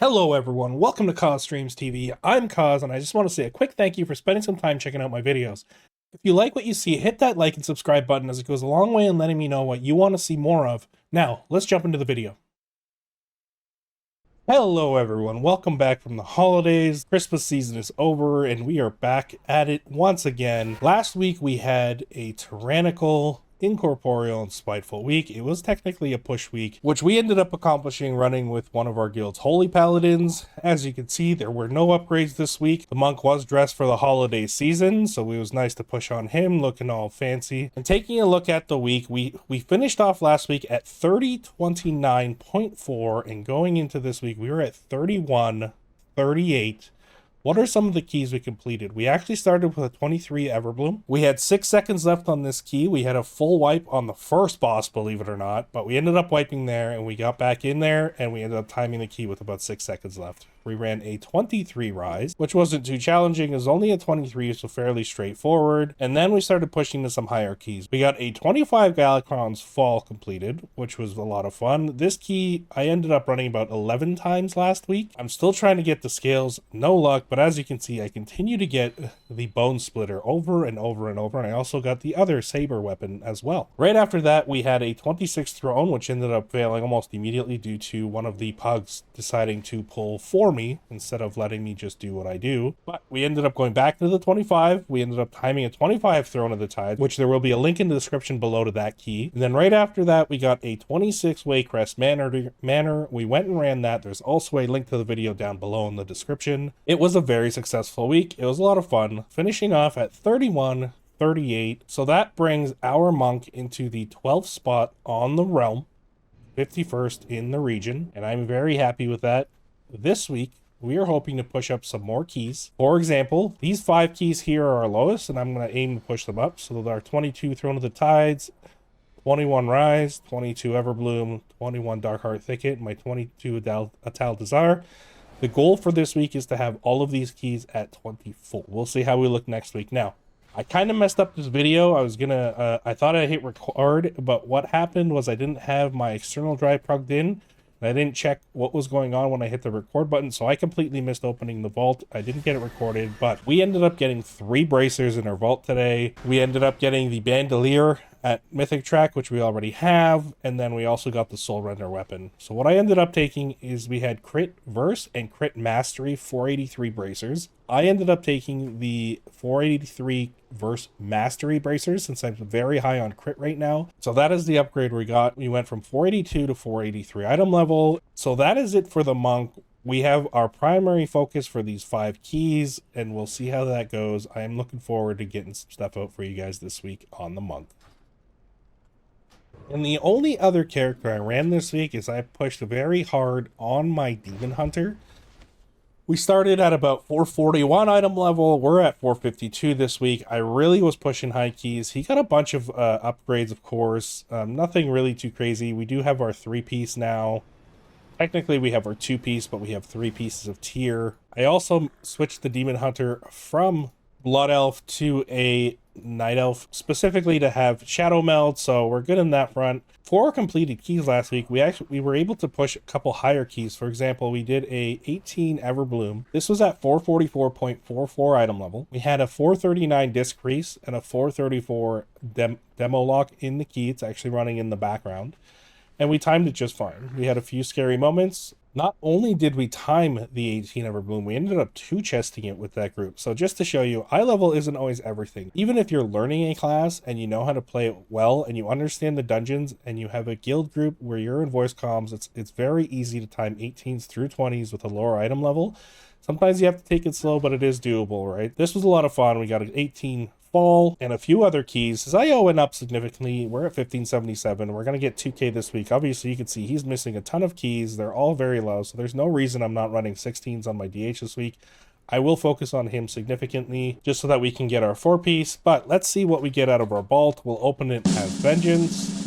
Hello everyone, welcome to KozStreamsTV. I'm Koz, and I just want to say a quick thank you for spending some time checking out my videos. If you like what you see, hit that like and subscribe button as it goes a long way in letting me know what you want to see more of. Now, let's jump into the video. Hello everyone, welcome back from the holidays. Christmas season is over and we are back at it once again. Last week we had a Tyrannical, Incorporeal, and Spiteful week. It was technically a push week, which we ended up accomplishing running with one of our guild's Holy Paladins. As you can see, there were no upgrades this week. The monk was dressed for the holiday season, so it was nice to push on him, looking all fancy. And taking a look at the week, we finished off last week at 3029.4, and going into this week, we were at 3138. What are some of the keys we completed? We actually started with a 23 Everbloom. We had 6 seconds left on this key. We had a full wipe on the first boss, believe it or not, but we ended up wiping there and we got back in there and we ended up timing the key with about 6 seconds left. We ran a 23 Rise, which wasn't too challenging. It was only a 23, so fairly straightforward. And then we started pushing to some higher keys. We got a 25 Galacron's Fall completed, which was a lot of fun. This key, I ended up running about 11 times last week. I'm still trying to get the scales, no luck, but as you can see, I continue to get the Bone Splitter over and over and over, and I also got the other Saber weapon as well. Right after that, we had a 26 Throne, which ended up failing almost immediately due to one of the pugs deciding to pull for me instead of letting me just do what I do. But we ended up going back to the 25. We ended up timing a 25 Throne of the Tide, which there will be a link in the description below to that key. And then right after that, we got a 26 Waycrest Manor. We went and ran that. There's also a link to the video down below in the description. It was a very successful week. It was a lot of fun, finishing off at 3138. So that brings our monk into the 12th spot on the realm, 51st in the region, and I'm very happy with that. This week, we are hoping to push up some more keys. For example, these 5 keys here are our lowest, and I'm going to aim to push them up. So our 22 Throne of the Tides, 21 Rise, 22 Everbloom, 21 Darkheart Thicket, my 22 Atal Desire. The goal for this week is to have all of these keys at 20 full. We'll see how we look next week. Now, I kind of messed up this video. I thought I hit record, but what happened was I didn't have my external drive plugged in. I didn't check what was going on when I hit the record button, so I completely missed opening the vault. I didn't get it recorded, but we ended up getting 3 bracers in our vault today. We ended up getting the bandolier at Mythic track, which we already have, and then we also got the Soul Render weapon. So what I ended up taking is we had Crit Verse and Crit Mastery 483 bracers. I ended up taking the 483 Verse Mastery bracers since I'm very high on crit right now. So that is the upgrade we got. We went from 482 to 483 item level. So that is it for the monk. We have our primary focus for these 5 keys, and we'll see how that goes. I am looking forward to getting some stuff out for you guys this week on the monk. And the only other character I ran this week is I pushed very hard on my Demon Hunter. We started at about 441 item level. We're at 452 this week. I really was pushing high keys. He got a bunch of upgrades, of course. Nothing really too crazy. We do have our 3-piece now. Technically, we have our 2-piece, but we have 3 pieces of tier. I also switched the Demon Hunter from Blood Elf to a Night Elf, specifically to have Shadow Meld, so we're good in that front. 4 completed keys last week. We were able to push a couple higher keys. For example, we did a 18 Everbloom. This was at 444.44 item level. We had a 439 Disc Crease and a 434 Demo Lock in the key. It's actually running in the background. And we timed it just fine. We had a few scary moments. Not only did we time the 18 Everbloom, we ended up 2-chesting it with that group. So just to show you, eye level isn't always everything. Even if you're learning a class and you know how to play it well and you understand the dungeons and you have a guild group where you're in voice comms, it's very easy to time 18s through 20s with a lower item level. Sometimes you have to take it slow, but it is doable, right? This was a lot of fun. We got an 18 Fall and a few other keys. His IO went up significantly. We're at 1577. We're going to get 2k this week. Obviously, you can see he's missing a ton of keys. They're all very low, so there's no reason I'm not running 16s on my DH this week. I will focus on him significantly just so that we can get our 4-piece, but let's see what we get out of our vault. We'll open it as Vengeance.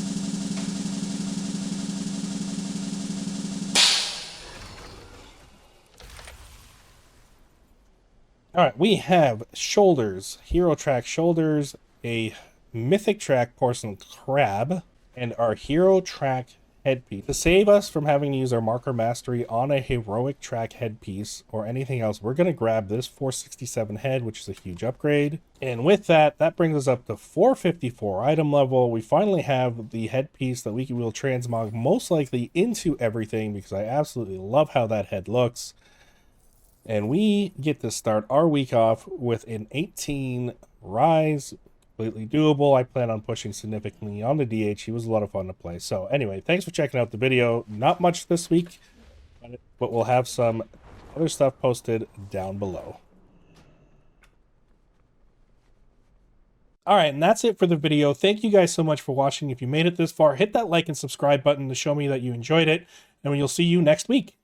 All right, we have Shoulders, Hero Track Shoulders, a Mythic Track Porcelain Crab, and our Hero Track headpiece. To save us from having to use our marker mastery on a heroic track headpiece or anything else, we're going to grab this 467 head, which is a huge upgrade. And with that, that brings us up to 454 item level. We finally have the headpiece that we will transmog most likely into everything, because I absolutely love how that head looks. And we get to start our week off with an 18 rise. Completely doable. I plan on pushing significantly on the DH. He was a lot of fun to play. So anyway, thanks for checking out the video. Not much this week, but we'll have some other stuff posted down below. All right, and that's it for the video. Thank you guys so much for watching. If you made it this far, hit that like and subscribe button to show me that you enjoyed it, and you'll see you next week.